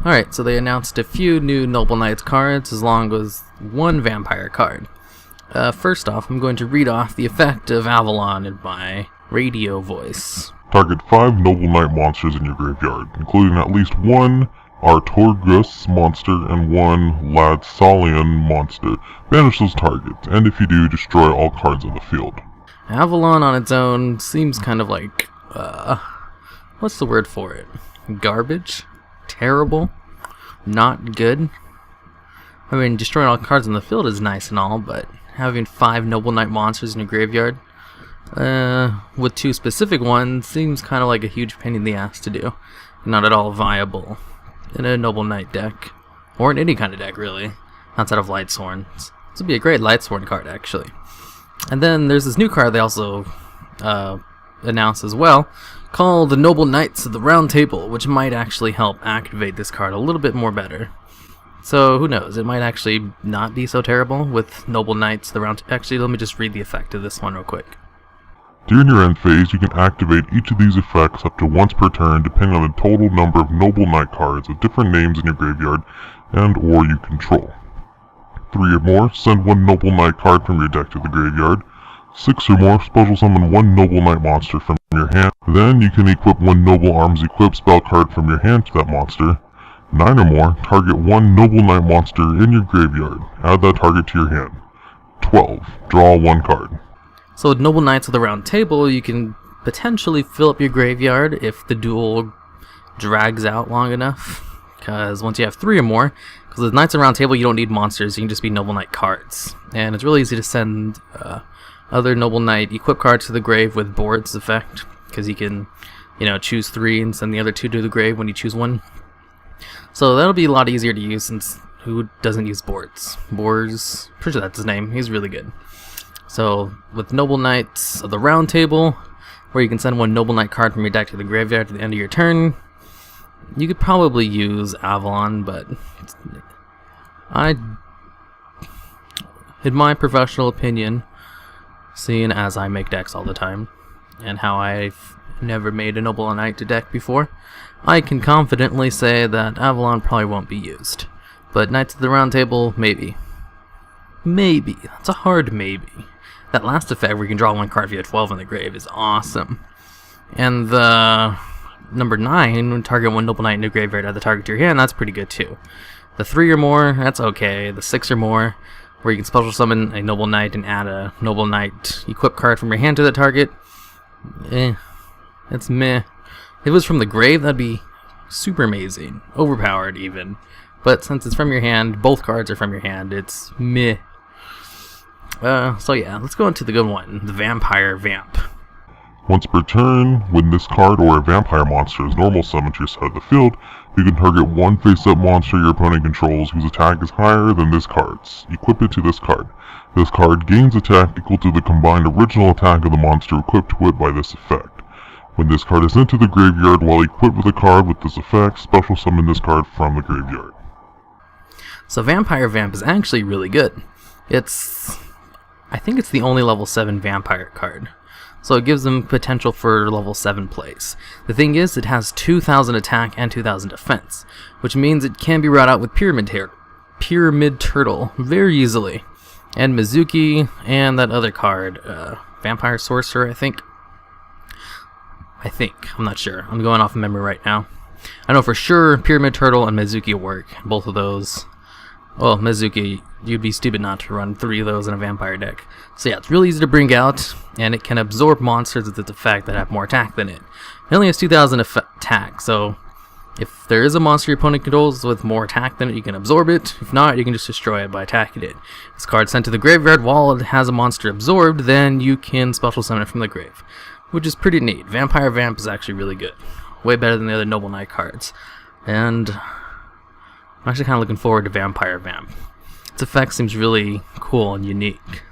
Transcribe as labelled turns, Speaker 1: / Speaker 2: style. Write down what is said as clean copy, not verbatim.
Speaker 1: Alright, so they announced a few new Noble Knights cards as long as one vampire card. First off, I'm going to read off the effect of Avalon in my radio voice.
Speaker 2: Target 5 Noble Knight monsters in your graveyard, including at least one Artorgus monster and one Ladsalian monster. Banish those targets, and if you do, destroy all cards on the field.
Speaker 1: Avalon on its own seems kind of like, what's the word for it? Garbage? Terrible? Not good? I mean, destroying all cards on the field is nice and all, but having 5 Noble Knight monsters in your graveyard, with 2 specific ones, seems kind of like a huge pain in the ass to do. Not at all viable in a Noble Knight deck, or in any kind of deck really, outside of Lightsworn. This would be a great Lightsworn card, actually. And then there's this new card they also announced as well, called the Noble Knights of the Round Table, which might actually help activate this card a little bit more better. So who knows, it might actually not be so terrible with Noble Knights of the Round Table. Actually, let me just read the effect of this one real quick.
Speaker 2: During your end phase, you can activate each of these effects up to once per turn, depending on the total number of Noble Knight cards with different names in your graveyard and or you control. 3 or more, send 1 Noble Knight card from your deck to the graveyard. 6 or more, special summon 1 Noble Knight monster from your hand. Then you can equip 1 Noble Arms equip spell card from your hand to that monster. 9 or more, target 1 Noble Knight monster in your graveyard. Add that target to your hand. 12, draw 1 card.
Speaker 1: So with Noble Knights of the Round Table, you can potentially fill up your graveyard if the duel drags out long enough. Because once you have 3 or more, because with Knights of the Round Table you don't need monsters, you can just be Noble Knight cards. And it's really easy to send other Noble Knight equip cards to the grave with Board's effect, because you can, choose 3 and send the other 2 to the grave when you choose 1. So that'll be a lot easier to use, since who doesn't use Boards? Boards, pretty sure that's his name, he's really good. So with Noble Knights of the Round Table, where you can send 1 Noble Knight card from your deck to the graveyard at the end of your turn, you could probably use Avalon, but in my professional opinion, seeing as I make decks all the time, and how I've never made a Noble Knight deck before, I can confidently say that Avalon probably won't be used. But Knights of the Round Table, maybe. Maybe. That's a hard maybe. That last effect where you can draw 1 card if you have 12 in the grave is awesome. And the number 9, target 1 Noble Knight in the graveyard, add the target to your hand, that's pretty good too. The 3 or more, that's okay. The 6 or more, where you can special summon a Noble Knight and add a Noble Knight equip card from your hand to the target, it's meh. If it was from the grave, that'd be super amazing. Overpowered even. But since it's from your hand, both cards are from your hand, it's meh. So yeah, let's go into the good one, the Vampire Vamp.
Speaker 2: Once per turn, when this card or a vampire monster is normal summoned to your side of the field, you can target 1 face-up monster your opponent controls whose attack is higher than this card's. Equip it to this card. This card gains attack equal to the combined original attack of the monster equipped to it by this effect. When this card is sent to the graveyard while equipped with a card with this effect, special summon this card from the graveyard.
Speaker 1: So Vampire Vamp is actually really good. I think it's the only level 7 vampire card. So it gives them potential for level 7 plays. The thing is, it has 2,000 attack and 2,000 defense, which means it can be brought out with Pyramid Turtle very easily. And Mizuki, and that other card, Vampire Sorcerer, I think. I'm not sure. I'm going off of memory right now. I know for sure Pyramid Turtle and Mizuki work. Both of those. Well, Mizuki, you'd be stupid not to run 3 of those in a vampire deck. So yeah, it's really easy to bring out, and it can absorb monsters with its effect that have more attack than it. It only has 2,000 attack, so if there is a monster your opponent controls with more attack than it, you can absorb it. If not, you can just destroy it by attacking it. This card's sent to the graveyard while it has a monster absorbed, then you can special summon it from the grave, which is pretty neat. Vampire Vamp is actually really good. Way better than the other Noble Knight cards. And I'm actually kind of looking forward to Vampire Vamp. Its effect seems really cool and unique.